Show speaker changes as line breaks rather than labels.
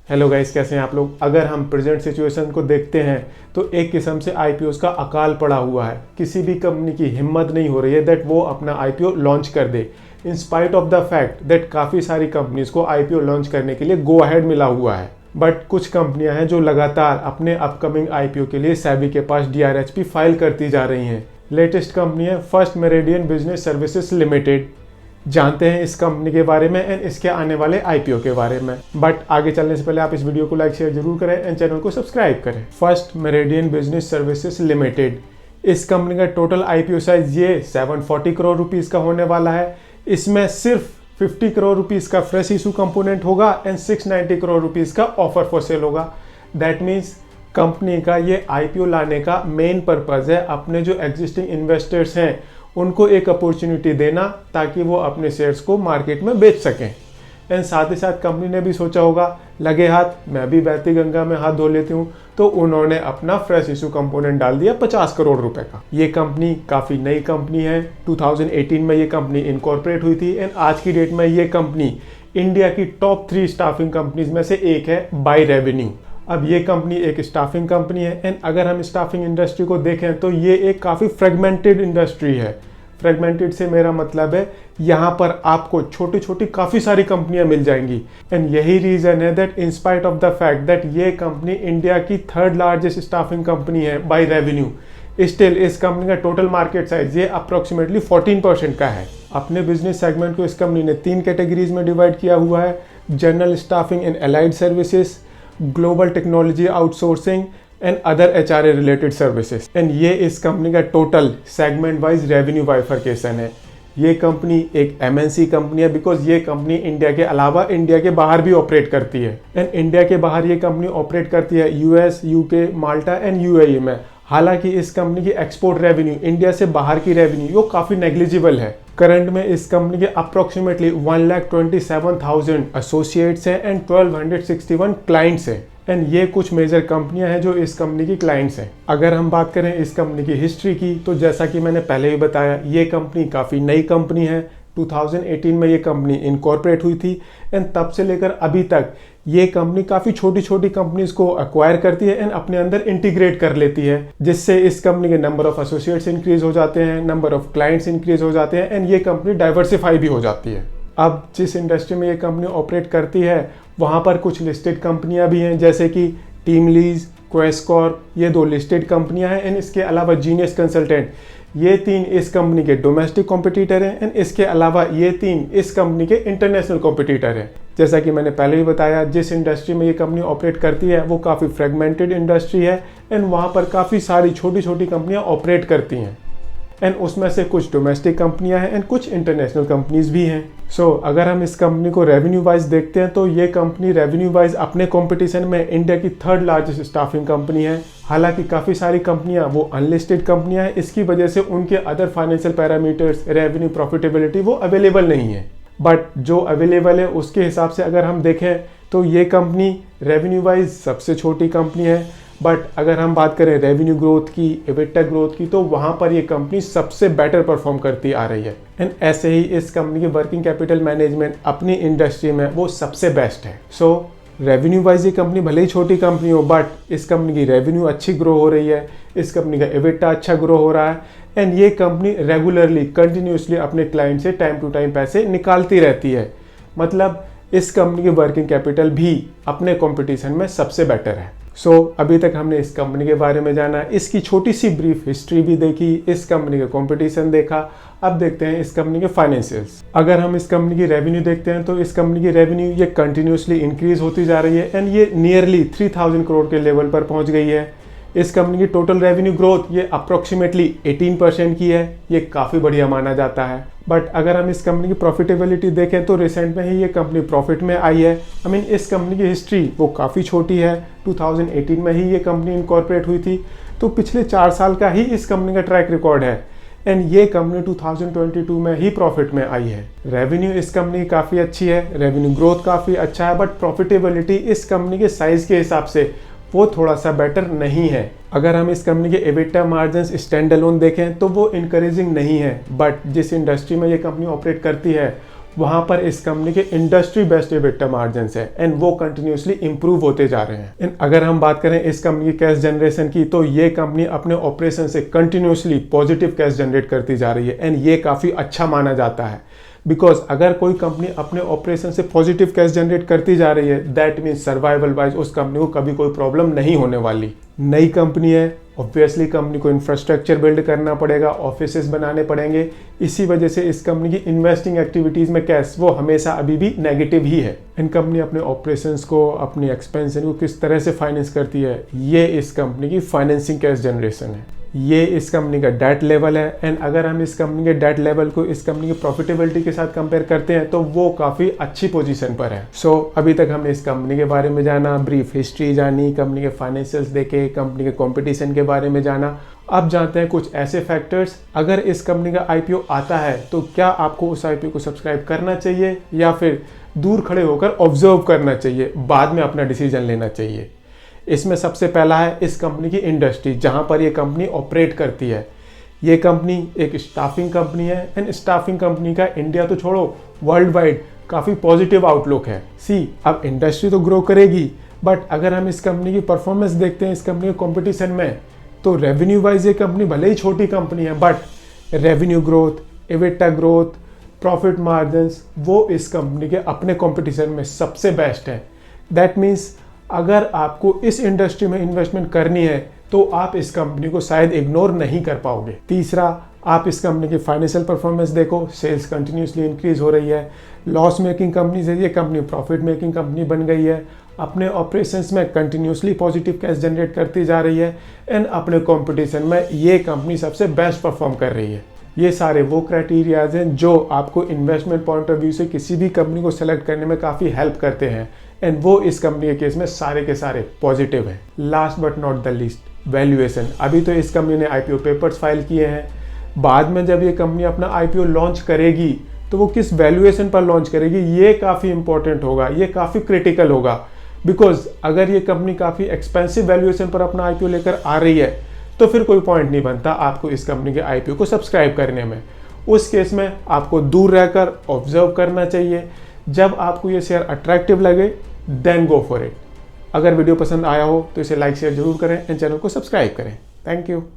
Hello guys, कैसे हैं आप लोग। अगर हम प्रेजेंट सिचुएशन को देखते हैं तो एक किस्म से आईपीओस का अकाल पड़ा हुआ है। किसी भी कंपनी की हिम्मत नहीं हो रही है दैट वो अपना आईपीओ लॉन्च कर दे, in spite of the fact that काफ़ी सारी कंपनीज को आईपीओ लॉन्च करने के लिए गो अहेड मिला हुआ है। बट कुछ कंपनियां हैं जो लगातार अपने अपकमिंग आईपीओ के लिए सेबी के पास डीआरएचपी फाइल करती जा रही हैं। लेटेस्ट कंपनी है first meridian business services limited. जानते हैं इस कंपनी के बारे में एंड इसके आने वाले आईपीओ के बारे में। बट आगे चलने से पहले आप इस वीडियो को लाइक शेयर जरूर करें एंड चैनल को सब्सक्राइब करें। First meridian business services limited, इस कंपनी का टोटल आईपीओ साइज ये 740 करोड़ रुपीस का होने वाला है। इसमें सिर्फ 50 करोड़ रुपीस का फ्रेश इशू कंपोनेंट होगा एंड 690 करोड़ रुपीस का ऑफर फॉर सेल होगा। दैट मीन्स कंपनी का ये आईपीओ लाने का मेन पर्पज है अपने जो एग्जिस्टिंग इन्वेस्टर्स हैं उनको एक अपॉर्चुनिटी देना ताकि वो अपने शेयर्स को मार्केट में बेच सकें। एंड साथ ही साथ कंपनी ने भी सोचा होगा लगे हाथ मैं भी बहती गंगा में हाथ धो लेती हूँ, तो उन्होंने अपना फ्रेश इशू कंपोनेंट डाल दिया 50 करोड़ रुपए का। ये कंपनी काफ़ी नई कंपनी है। 2018 में ये कंपनी इनकॉर्पोरेट हुई थी एंड आज की डेट में ये कंपनी इंडिया की टॉप 3 स्टाफिंग कंपनीज में से एक है बाय रेवेन्यू। अब ये कंपनी एक स्टाफिंग कंपनी है एंड अगर हम स्टाफिंग इंडस्ट्री को देखें तो ये एक काफ़ी फ्रेगमेंटेड इंडस्ट्री है। फ्रेगमेंटेड से मेरा मतलब है यहाँ पर आपको छोटी छोटी काफ़ी सारी कंपनियां मिल जाएंगी एंड यही रीज़न है that in spite of the fact that ये कंपनी इंडिया की 3rd लार्जेस्ट स्टाफिंग कंपनी है बाय रेवेन्यू, स्टिल इस कंपनी का टोटल मार्केट साइज ये अप्रोक्सीमेटली 14% का है। अपने बिजनेस सेगमेंट को इस कंपनी ने 3 कैटेगरीज में डिवाइड किया हुआ है: general staffing and allied services, global technology outsourcing and other HRA related services. And ये इस कंपनी का total segment wise revenue bifurcation है। ये कंपनी एक एमएनसी कंपनी है बिकॉज ये कंपनी इंडिया के अलावा इंडिया के बाहर भी ऑपरेट करती है एंड इंडिया के बाहर ये कंपनी ऑपरेट करती है US, UK, Malta and UAE में। हालांकि इस कंपनी की एक्सपोर्ट रेवेन्यू इंडिया से बाहर की रेवेन्यू वो काफ़ी नेग्लिजिबल है। करंट में इस कंपनी के अप्रोक्सीमेटली 1,27,000 एसोसिएट्स हैं एंड 1,261 क्लाइंट्स हैं एंड ये कुछ मेजर कंपनियां हैं जो इस कंपनी की क्लाइंट्स हैं। अगर हम बात करें इस कंपनी की हिस्ट्री की तो जैसा कि मैंने पहले ही बताया ये कंपनी काफ़ी नई कंपनी है। 2018 में ये कंपनी इनकॉर्पोरेट हुई थी एंड तब से लेकर अभी तक ये कंपनी काफ़ी छोटी छोटी कंपनीज को एक्वायर करती है एंड अपने अंदर इंटीग्रेट कर लेती है, जिससे इस कंपनी के नंबर ऑफ एसोसिएट्स इंक्रीज हो जाते हैं, नंबर ऑफ क्लाइंट्स इंक्रीज हो जाते हैं एंड ये कंपनी डाइवर्सिफाई भी हो जाती है। अब जिस इंडस्ट्री में ये कंपनी ऑपरेट करती है वहाँ पर कुछ लिस्टेड कंपनियाँ भी हैं जैसे कि टीमलीज, क्वेस्कॉर, ये 2 लिस्टेड कंपनियाँ हैं एंड इसके अलावा जीनियस कंसल्टेंट, ये 3 इस कंपनी के डोमेस्टिक कॉम्पिटिटर हैं एंड इसके अलावा ये 3 इस कंपनी के इंटरनेशनल कॉम्पिटिटर हैं। जैसा कि मैंने पहले ही बताया जिस इंडस्ट्री में ये कंपनी ऑपरेट करती है वो काफ़ी फ्रेगमेंटेड इंडस्ट्री है एंड वहाँ पर काफ़ी सारी छोटी छोटी कंपनियाँ ऑपरेट करती हैं एंड उसमें से कुछ डोमेस्टिक कंपनियां हैं एंड कुछ इंटरनेशनल कंपनीज भी हैं। सो अगर हम इस कंपनी को रेवेन्यू वाइज देखते हैं तो ये कंपनी रेवेन्यू वाइज अपने कंपटीशन में इंडिया की 3rd लार्जेस्ट स्टाफिंग कंपनी है। हालांकि काफ़ी सारी कंपनियां वो अनलिस्टेड कंपनियां हैं, इसकी वजह से उनके other financial parameters, revenue, profitability वो अवेलेबल नहीं है। बट जो अवेलेबल है उसके हिसाब से अगर हम देखें तो ये कंपनी रेवेन्यू वाइज सबसे छोटी कंपनी है। बट अगर हम बात करें रेवेन्यू ग्रोथ की, एबिटा ग्रोथ की, तो वहाँ पर ये कंपनी सबसे बेटर परफॉर्म करती आ रही है एंड ऐसे ही इस कंपनी की वर्किंग कैपिटल मैनेजमेंट अपनी इंडस्ट्री में वो सबसे बेस्ट है। सो रेवेन्यू वाइज ये कंपनी भले ही छोटी कंपनी हो बट इस कंपनी की रेवेन्यू अच्छी ग्रो हो रही है, इस कंपनी का एबिटा अच्छा ग्रो हो रहा है एंड ये कंपनी रेगुलरली कंटिन्यूसली अपने क्लाइंट से टाइम टू टाइम पैसे निकालती रहती है। मतलब इस कंपनी की वर्किंग कैपिटल भी अपने कॉम्पिटिशन में सबसे बेटर है। सो अभी तक हमने इस कंपनी के बारे में जाना, इसकी छोटी सी ब्रीफ हिस्ट्री भी देखी, इस कंपनी का कंपटीशन देखा। अब देखते हैं इस कंपनी के फाइनेंशियल्स। अगर हम इस कंपनी की रेवेन्यू देखते हैं तो इस कंपनी की रेवेन्यू ये कंटिन्यूसली इंक्रीज होती जा रही है एंड ये नियरली 3,000 करोड़ के लेवल पर पहुंच गई है। इस कंपनी की टोटल रेवेन्यू ग्रोथ ये अप्रोक्सीमेटली 18% की है, ये काफ़ी बढ़िया माना जाता है। बट अगर हम इस कंपनी की प्रॉफिटेबिलिटी देखें तो रिसेंट में ही ये कंपनी प्रॉफिट में आई है। इस कंपनी की हिस्ट्री वो काफ़ी छोटी है। 2018 में ही ये कंपनी इनकॉर्पोरेट हुई थी, तो पिछले 4 साल का ही इस कंपनी का ट्रैक रिकॉर्ड है एंड ये कंपनी 2022 में ही प्रॉफिट में आई है। रेवेन्यू इस कंपनी की काफ़ी अच्छी है, रेवेन्यू ग्रोथ काफ़ी अच्छा है, बट प्रॉफिटेबिलिटी इस कंपनी के साइज़ के हिसाब से वो थोड़ा सा बेटर नहीं है। अगर हम इस कंपनी के एबिटा मार्जिन्स स्टैंड अलोन देखें तो वो इनकरेजिंग नहीं है, बट जिस इंडस्ट्री में ये कंपनी ऑपरेट करती है वहां पर इस कंपनी के इंडस्ट्री बेस्ट EBITDA मार्जिन्स है एंड वो कंटिन्यूसली इंप्रूव होते जा रहे हैं। एंड अगर हम बात करें इस कंपनी की कैश जनरेशन की, तो ये कंपनी अपने ऑपरेशन से कंटिन्यूसली पॉजिटिव कैश जनरेट करती जा रही है एंड ये काफ़ी अच्छा माना जाता है। बिकॉज अगर कोई कंपनी अपने ऑपरेशन से पॉजिटिव कैश जनरेट करती जा रही है, दैट मीन्स सर्वाइवल वाइज उस कंपनी को कभी कोई प्रॉब्लम नहीं होने वाली। नई कंपनी है, ऑब्वियसली कंपनी को इंफ्रास्ट्रक्चर बिल्ड करना पड़ेगा, ऑफिसेस बनाने पड़ेंगे। इसी वजह से इस कंपनी की इन्वेस्टिंग एक्टिविटीज़ में कैश वो हमेशा अभी भी नेगेटिव ही है। इन कंपनी अपने ऑपरेशंस को, अपनी एक्सपेंशन को किस तरह से फाइनेंस करती है, ये इस कंपनी की फाइनेंसिंग कैश जनरेशन है। ये इस कंपनी का डेट लेवल है एंड अगर हम इस कंपनी के डेट लेवल को इस कंपनी की प्रॉफिटेबिलिटी के साथ कंपेयर करते हैं तो वो काफ़ी अच्छी पोजीशन पर है। सो अभी तक हमने इस कंपनी के बारे में जाना, ब्रीफ हिस्ट्री जानी, कंपनी के फाइनेंशियल्स देखे, कंपनी के कंपटीशन के बारे में जाना। अब जानते हैं कुछ ऐसे फैक्टर्स, अगर इस कंपनी का IPO आता है तो क्या आपको उस IPO को सब्सक्राइब करना चाहिए या फिर दूर खड़े होकर ऑब्जर्व करना चाहिए, बाद में अपना डिसीजन लेना चाहिए। इसमें सबसे पहला है इस कंपनी की इंडस्ट्री, जहां पर ये कंपनी ऑपरेट करती है। ये कंपनी एक स्टाफिंग कंपनी है एंड स्टाफिंग कंपनी का इंडिया तो छोड़ो वर्ल्ड वाइड काफ़ी पॉजिटिव आउटलुक है। अब इंडस्ट्री तो ग्रो करेगी, बट अगर हम इस कंपनी की परफॉर्मेंस देखते हैं इस कंपनी के कॉम्पिटिशन में, तो रेवेन्यू वाइज ये कंपनी भले ही छोटी कंपनी है, but revenue growth, EBITDA growth, profit margins वो इस कंपनी के अपने कॉम्पिटिशन में सबसे बेस्ट है। दैट मीन्स अगर आपको इस इंडस्ट्री में इन्वेस्टमेंट करनी है तो आप इस कंपनी को शायद इग्नोर नहीं कर पाओगे। तीसरा, आप इस कंपनी की फाइनेंशियल परफॉर्मेंस देखो, सेल्स कंटिन्यूसली इंक्रीज हो रही है, लॉस मेकिंग कंपनी से ये कंपनी प्रॉफिट मेकिंग कंपनी बन गई है, अपने ऑपरेशंस में कंटिन्यूसली पॉजिटिव कैश जनरेट करती जा रही है एंड अपने कंपटीशन में ये कंपनी सबसे बेस्ट परफॉर्म कर रही है। ये सारे वो क्राइटेरियाज हैं जो आपको इन्वेस्टमेंट पॉइंट ऑफ व्यू से किसी भी कंपनी को सेलेक्ट करने में काफ़ी हेल्प करते हैं एंड वो इस कंपनी के केस में सारे के सारे पॉजिटिव हैं। Last but not the least, valuation. अभी तो इस कंपनी ने IPO पेपर्स फाइल किए हैं, बाद में जब ये कंपनी अपना IPO लॉन्च करेगी तो वो किस वैल्यूएशन पर लॉन्च करेगी, ये काफ़ी इंपॉर्टेंट होगा, ये काफ़ी क्रिटिकल होगा। बिकॉज अगर ये कंपनी काफ़ी एक्सपेंसिव वैल्यूएशन पर अपना IPO लेकर आ रही है तो फिर कोई पॉइंट नहीं बनता आपको इस कंपनी के IPO को सब्सक्राइब करने में। उस केस में आपको दूर रहकर ऑब्जर्व करना चाहिए। जब आपको ये शेयर अट्रैक्टिव लगे देन गो फॉर इट। अगर वीडियो पसंद आया हो तो इसे लाइक शेयर जरूर करें एंड चैनल को सब्सक्राइब करें। Thank you.